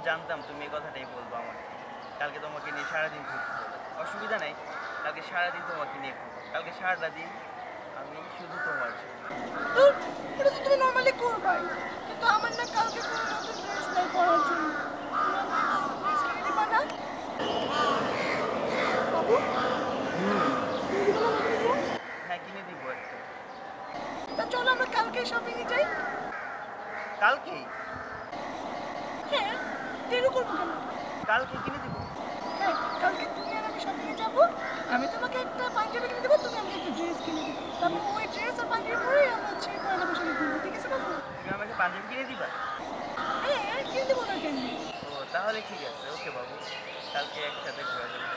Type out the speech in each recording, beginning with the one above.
জানতাম তুমি এই কথাটাই বলবো আমাকে। কালকে তোমাকে নিয়ে সারাদিন ঘুরতে হবে, অসুবিধা নাই। কালকে সারাদিন তোমাকে নিয়ে ঘুরবো, কালকে সারাটা দিন আমি শুধু তোমার জন্য। এটা তো তুমি নরমালি করবাই, কিন্তু আমার না কালকে কোনো নতুন ড্রেস নাই পরার জন্য। ড্রেস কিনে দিবা না? বাবু হ্যাঁ, কিনে দিব একটা। তা চলো আমরা কালকে শপিং এ যাই। কালকেই? হ্যাঁ, দেরি করবো কেন? কালকে কিনে দিব। হ্যাঁ, কালকে তুমি আর আমি শপিং এ যাবো। আমি তোমাকে একটা পাঞ্জাবি কিনে দেবো, তুমি আমাকে একটা ড্রেস কিনে দিবে। তারপর ওই ড্রেস আর পাঞ্জাবি পরে আমরা হচ্ছে পয়লা বৈশাখে ঘুরবো, ঠিক আছে বাবু? তুমি আমাকে পাঞ্জাবি কিনে দিবা? হ্যাঁ, কিনে দেবো না কেন? ও তাহলে ঠিক আছে, ওকে বাবু, কালকে একসাথে ঘোরা যাবে।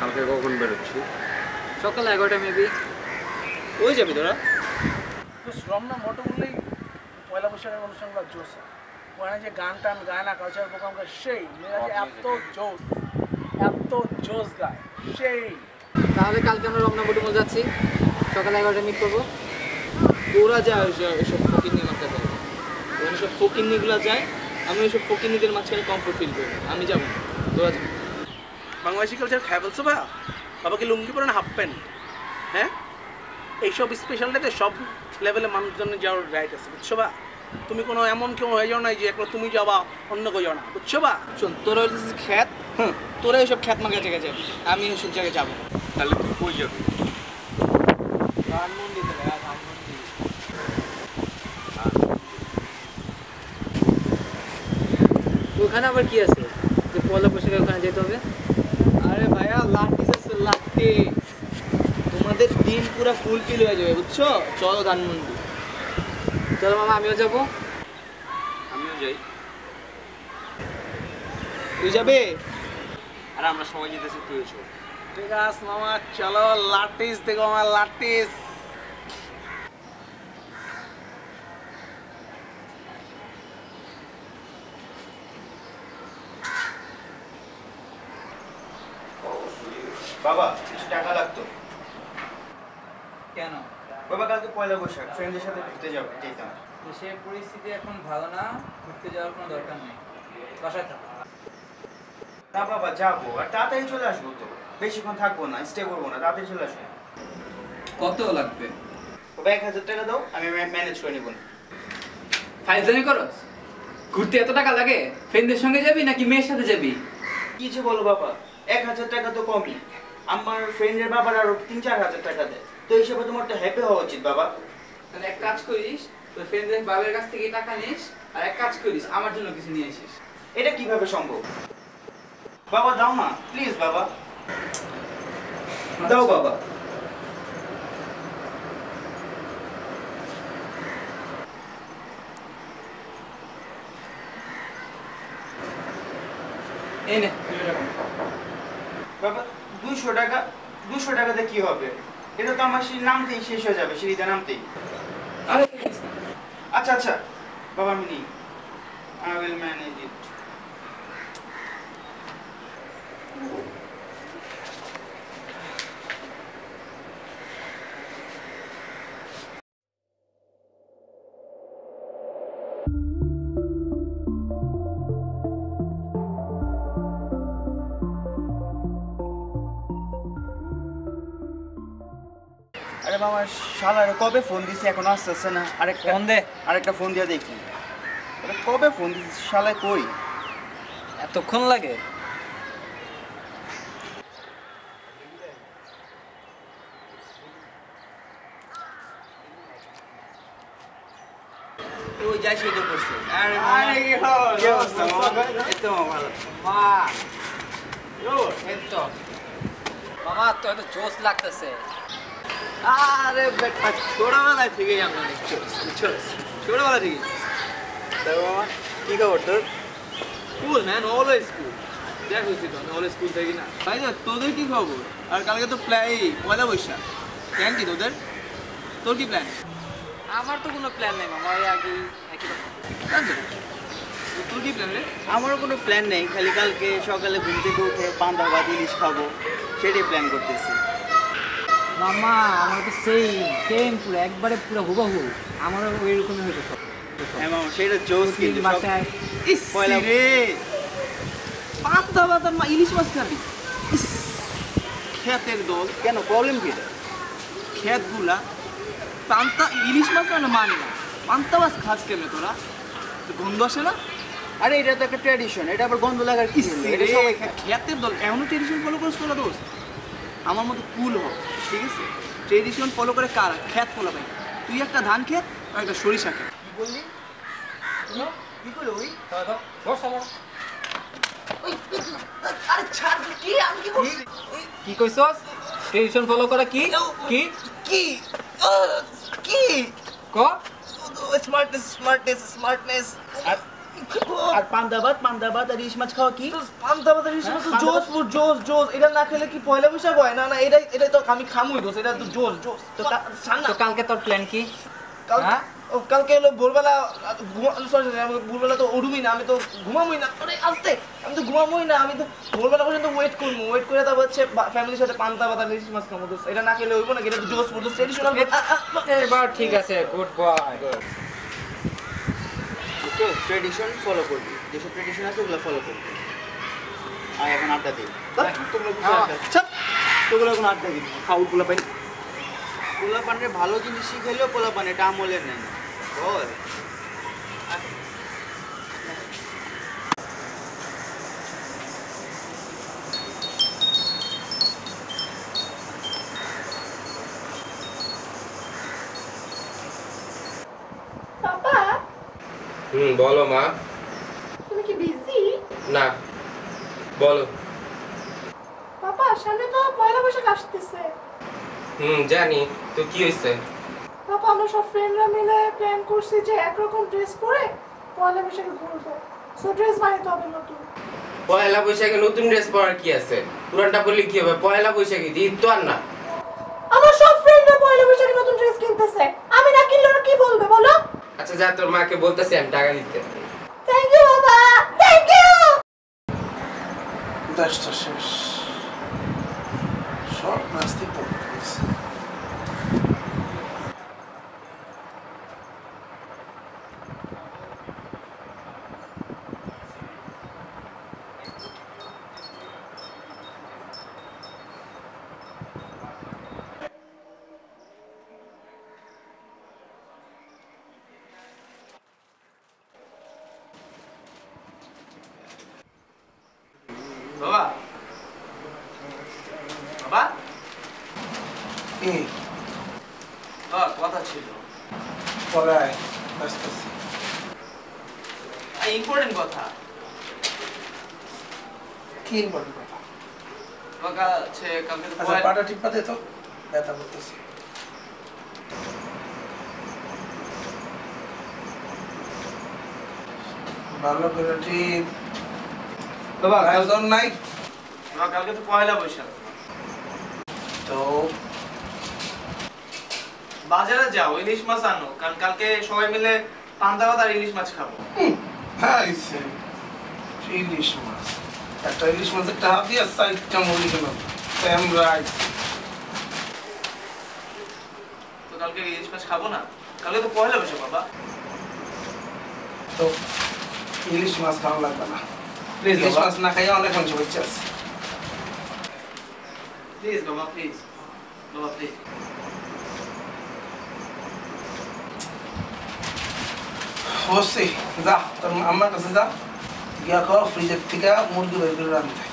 কালকে কখন বেরোচ্ছি? সকাল 11টা মেবি। ওই যাবি তোরা? তো রমনা মোটো বললেই পয়লা বৈশাখের অনুষ্ঠানগুলো জোস। ওখানে যে গান টান গায় না, কালচারাল প্রোগ্রাম গায়, সেই মেয়েরা যে এত জোস গায়, সেই। তাহলে কালকে আমরা রমনা বটুমল যাচ্ছি, সকাল 11টা মিট করবো। তোরা যা এসব ফকিন্নি মাথা যায়, ওখানে সব ফকিন্নিগুলো যায়। আমি ওইসব ফকিন্নিদের মাঝখানে কমফোর্ট ফিল করি, আমি যাবো। তোরা যা। বাংলাদেশি কালচার খায় বলছো বা বাবাকে লুঙ্গি পরে না হাফ প্যান্ট? হ্যাঁ, এইসব স্পেশাল ডেতে সব লেভেলে মানুষজনের যাওয়ার রাইট আছে, বুঝছো বা? তুমি কোনো এমন কেউ হয়ে যাও নাই যে একবার তুমি যাবা অন্য কেউ যাও না, বুঝছো বা? শোন, তোরা হচ্ছে খ্যাত, তোরা এইসব খ্যাত মার্কা জায়গায় যাবি, আমি এইসব জায়গায় যাবো। তাহলে তুই কই যাবি? ধানমন্ডি থেকে, ধানমন্ডি। ওখানে আবার কি আছে যে পয়লা বৈশাখে ওখানে যেতে হবে? আরে ভাইয়া, লাটিস আছে, লাটিস। তোমাদের দিন পুরো ফুলফিল হয়ে যাবে, বুঝছো? চলো ধানমন্ডি। চলো মামা, আমিও যাবো। আমিও যাই। তুই যাবে? আর আমরা সবাই যেতেছি, তুই এসো। ঠিক আছে মামা, চলো লাটিস দেখো আমার লাটিস। বাবা, কিছু টাকা লাগতো। কেন? বাবা, কালকে পয়লা বৈশাখ, ফ্রেন্ডদের সাথে ঘুরতে যেতাম। দেশের পরিস্থিতি এখন ভালো না, ঘুরতে যাওয়ার কোনো দরকার নেই, বাসায় থাকো। না বাবা, যাবো, আর তাড়াতাড়ি চলে আসবো তো। বেশিক্ষণ থাকবো না, স্টে করবো না, তাড়াতাড়ি চলে আসবো। কত লাগবে? বাবা 1000 টাকা দাও, আমি ম্যানেজ করে নেবো। ফাইজলামি করস? ঘুরতে এত টাকা লাগে? ফ্রেন্ডদের সঙ্গে যাবি নাকি মেয়ের সাথে যাবি? কি যে বলো বাবা, 1000 টাকা তো কমই। আমার ফ্রেন্ডের বাবার আরো 3-4 হাজার টাকা দেয়, তো এই হিসাবে তোমার তো হ্যাপি হওয়া উচিত বাবা। তাহলে এক কাজ করিস, তোর ফ্রেন্ডদের বাবার কাছ থেকে টাকা নিস, আর এক কাজ করিস আমার জন্য কিছু নিয়ে আসিস। এটা কিভাবে সম্ভব? বাবা দাও না প্লিজ, বাবা দাও বাবা। এই নে। বাবা 200 টাকা, 200 টাকাতে কি হবে? এটা তো আমার সিঁড়ি নামতেই শেষ হয়ে যাবে, সিঁড়িতে নামতেই। আরে আচ্ছা আচ্ছা বাবা, আমি নিই, আই উইল ম্যানেজ ইট। আরে মামা শালার কবে ফোন দিছি এখন আসতেছে না। ফোন দে। আরেকটা ফোন দিয়ে দেখি। আরে কবে ফোন দিছি শালায় কই? এতক্ষণ লাগে? ওই যাই সেটা করছে। আরে আরে কি খবর? কি অবস্থা মামা? এই তো মামা ভালো। মামা তো এত জোশ লাগতেছে। আরে বেটা ছোটবেলা থেকেই আমরা দেখছি ছোটবেলা থেকেই। তাই মামা কি খবর তোর? কুল ম্যান, অলওয়েজ কুল। দেখ হয়েছি তো আমি অলওয়েজ কুল থাকি না। ভাই তোদের কি খবর? আর কালকে তো পয়লা বৈশাখ, প্ল্যান কি তোদের? তোর কি প্ল্যান? আমার তো কোনো প্ল্যান নেই মামা, ওই আগেই একই রকম। তোর কি প্ল্যান রে? আমারও কোনো প্ল্যান নেই, খালি কালকে সকালে ঘুম থেকে উঠে পান্তা ভাত ইলিশ খাবো সেটাই প্ল্যান করতেছি। মামা আমার তো সেম পুরো একবারে পুরো হুবহু আমারও ওই রকমই হয়েছে সব। হ্যাঁ মামা সেটা জোস কিন্তু সব- মাথায় ইস পয়লা- রে পান্তা ভাত আর ইলিশ মাছ খাবি? ইস, ক্ষেতের দল, কেন প্রবলেম কি এটা? ক্ষেতগুলা পান্তা ইলিশ মাছ না মানি না, পান্তা মাছ খাস কেন তোরা? তো গন্ধ আসে না? আরে এটা তো একটা ট্র্যাডিশন, এটা আবার গন্ধ লাগার কি হলো? এটা সবাই খায়। ক্ষেতের দল এমনও ট্রেডিশন ফলো করিস তোরা দোস্ত? আমার মতো কুল হোক, ঠিক আছে? ট্রেডিশন ফলো করে কারা? ক্ষেত ফলো ভাই। তুই একটা ধান ক্ষেত আর একটা সরিষা ক্ষেত। কি বললি? কি করলো ওই? আরে ছাড় কি আমি কি করছি? কি কইছস? ট্রেডিশন ফলো করা কি কি কি কি ক? স্মার্টনেস আর পান্তাবাদ আর ইলিশ মাছ খাওয়া কি? পান্তাভাত ইলিশ মাছ তো জোস এটা না খেলে কি পয়লা বৈশাখ হয়? না এটা তো আমি খামুই দোষ, এটা তো জোস তো ছাড় না। তো কালকে তোর প্ল্যান কি? হ্যাঁ? কালকে হলো ভোরবেলা ভোরবেলা তো উঠুমি না, আমি তো ঘুমামই না। আরে আস্তে, আমি তো ঘুমামই না, আমি তো ভোরবেলা পর্যন্ত ওয়েট করে তারপর হচ্ছে ফ্যামিলির সাথে পান্তা ভাত আর ইলিশ মাছ খাবো দোষ। এটা না খেলে হইব না, এটা তো জোস ট্রেডিশনাল। এবার ঠিক আছে, গুড বয়। ট্রেডিশন ফলো করবি, যেসব ট্রেডিশন আছে ওগুলো ফলো করবি। আর এখন আড্ডা দিই তোগুলো এখন আড্ডা দিবি খাউটগুলো পাই। পোলা পানের ভালো জিনিস শিখাইলেও পোলা পান এটা আমলের নেই বল। পাপা বলো মা। তুমি কি বিজি? না, বলো। পাপা সামনে তো পয়লা বৈশাখ আসতেছে। জানি তো, কি হয়েছে? পাপা আমরা সব ফ্রেন্ডরা মিলে প্ল্যান করছি যে একরকম ড্রেস পরে পয়লা বৈশাখে ঘুরবো। সো ড্রেস বানাতে হবে নতুন। পয়লা বৈশাখে নতুন ড্রেস পরার কি আছে? পুরানটা পরলে কি হবে? পয়লা বৈশাখে ঈদ তো আর না। আমার সব ফ্রেন্ডরা পয়লা বৈশাখে নতুন ড্রেস কিনতেছে, আমি না কিনলে ওরা কি বলবে বলো? আচ্ছা যা, তোর মাকে বলতেছি আমি টাকা দিতে। থ্যাংক ইউ বাবা, থ্যাংক ইউ। দশটা শেষ, সব নাস্তিক পড়ে গেছে। বাবা বাবা এই বাবা কথা ছিল, পড়ায় ব্যস্ত আছি। ইম্পর্টেন্ট কথা। কি ইম্পর্টেন্ট কথা? বাবা হচ্ছে কালকে তো আচ্ছা পাটা টিপা দে তো, ব্যথা করতেছি। ভালো করে টিপ। বাবা আয়োজন নাই বাবা কালকে তো পয়লা বৈশাখ, তো বাজারে যাও ইলিশ মাছ আনো, কারণ কালকে সবাই মিলে পান্তা ভাত আর ইলিশ মাছ খাবো। খাইছে ইলিশ মাছ, একটা ইলিশ মাছের টাকা দিয়ে সাইডটা মুড়ি কেন সেম রাইস। তো কালকে ইলিশ মাছ খাবো না, কালকে তো পয়লা বৈশাখ বাবা। তো ইলিশ মাছ খাওয়া লাগবে না, প্লিজ ইলিশ বাবা, মাছ না খাইয়া অনেক মানুষ হচ্ছে আছে। প্লিজ বাবা, প্লিজ বাবা, প্লিজ। বসছি, যা তোর আমার কাছে যা, গিয়া কর ফ্রিজের থেকে মুরগি বের করে রাখতে।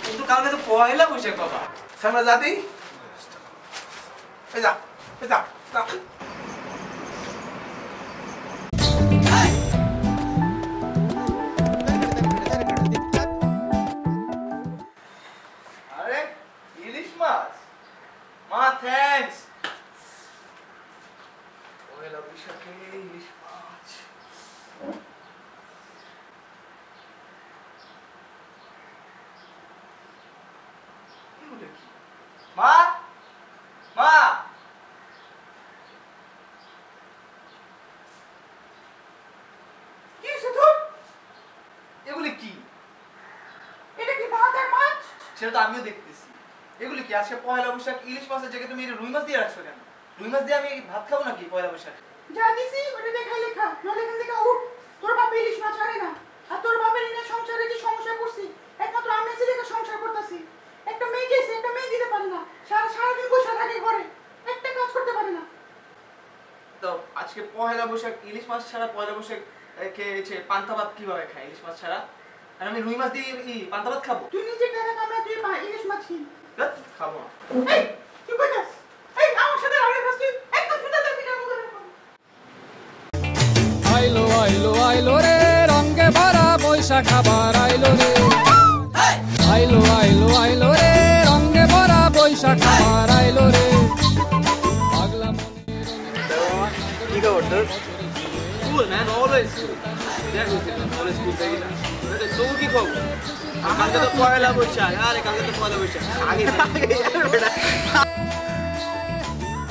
কিন্তু কালকে তো পয়লা বৈশাখ বাবা। সামনে যাতি, এই যা, এই যা, যা। আরে ইলিশ মাছ, মা থ্যাঙ্কস। পয়লা বৈশাখে ইলিশ মাছ। এগুলো কি? মা, মা, কি হয়েছে তোর? এগুলি কি? এটা কি ভাত আর মাছ? সেটা তো আমিও দেখতেছি। এগুলি কি? আজকে পয়লা বৈশাখ, ইলিশ মাছের জায়গায় তুমি রুই মাছ দিয়ে রাখছো কেন? রুই মাছ দিয়ে আমি ভাত খাবো নাকি পয়লা বৈশাখে? যা দিছি ওটা দেখাই লেখা, নলে এখান থেকে উঠ। তোর বাপ ইলিশ মাছ আনে না, আর তোর বাপের এনে সংসারে যে সমস্যা করছি, একমাত্র আমি আছি দেখে সংসার করতেছি। একটা মেয়ে গেছে, একটা মেয়ে দিতে পারে না, সারাদিন বসে থাকে ঘরে, একটা কাজ করতে পারে না। তো আজকে পয়লা বৈশাখ, ইলিশ মাছ ছাড়া পয়লা বৈশাখ খেয়েছে পান্তা ভাত কিভাবে খায় ইলিশ মাছ ছাড়া? আর আমি রুই মাছ দিয়ে পান্তা ভাত খাবো? তুই নিজে টাকা কামড়া, তুই ইলিশ মাছ কিন। ধ্যাৎ, খাবো না। এই কি কইতাস? এই আমার সাথে আগে কাজ তুই একদম জুতা দিয়ে পিটার মতো রাখবো। আইলো আইলো আইলো রে রঙে ভরা বৈশাখ আবার আইলো রে, আইলো আইলো আইলো রে রঙে ভরা বৈশাখ আবার আইলো রে। পাগলা কি খবর তোর? School man, always school. দেখ অলওয়েজ স্কুল থেকে না। তোর কি খবর? কালকে তো পয়লা বৈশাখ। আরে কালকে তো পয়লা বৈশাখ। আগে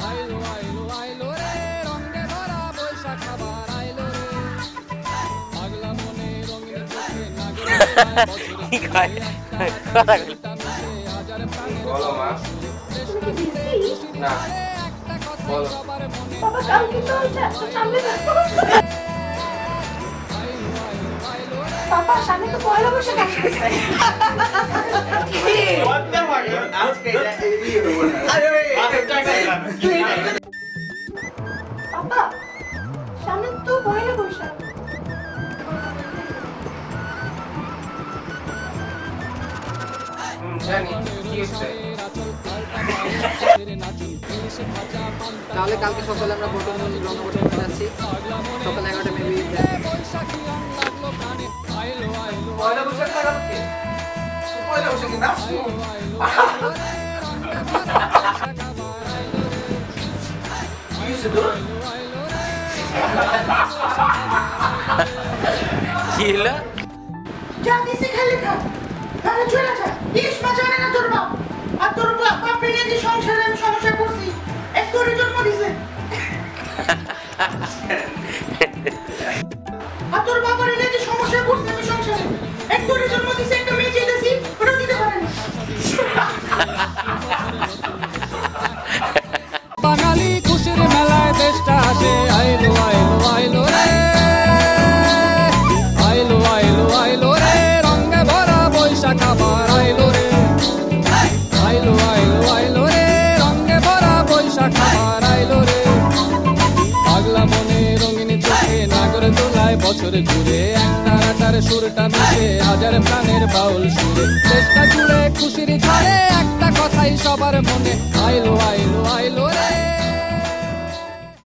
আইলো আইলো আইলো রে রঙে ভরা বৈশাখ আবার আইলো রে। পাগলা মনে রঙিন চোখে নাগরে কি কয় বলো মা। না বলো। বাবা কালকে তো সামনে বাবা সামনে তো পয়লা বৈশাখ আসছে। বাবা সামনে তো পয়লা বৈশাখ। জানি কি হচ্ছে। তাহলে কালকে সকালে আমরা রংবটন যাচ্ছি, সকাল 11টা মেবি। পয়লা বৈশাখ লাগাবো কি? পয়লা বৈশাখে না? কি হয়েছে তোর? কি হলো? যা দিছি খালি খা, তাহলে চলে যা। ইলিশ মাছ আনে না তোর বাপ, আর তোর বাপ এনে যে সংসারে আমি সমস্যা করছি, এক করে জন্ম দিছে। আর তোর বাবার এনে যে সমস্যা করছি আমি সংসারে, এক করে জন্ম দিছে, একটা মেয়ে চেয়েছি, ওটা দিতে পারে না। বাঙালি খুশির মেলায় দেশটা আসে, আইলো আইলো আইলো রে, আইলো আইলো আইলো রে রঙে ভরা বৈশাখ আবার আইলো রে, আইলো আইলো আইলো রে রঙে ভরা বৈশাখ আবার আইলো রে। পাগলা মনে রঙিন চোখে নাগর দোলায় বছর ঘুরে, এক তারাটার সুরটা মিশে হাজার প্রাণের বাউল সুরে, চেষ্টা জুড়ে খুশির ঘরে একটা কথাই সবার মনে,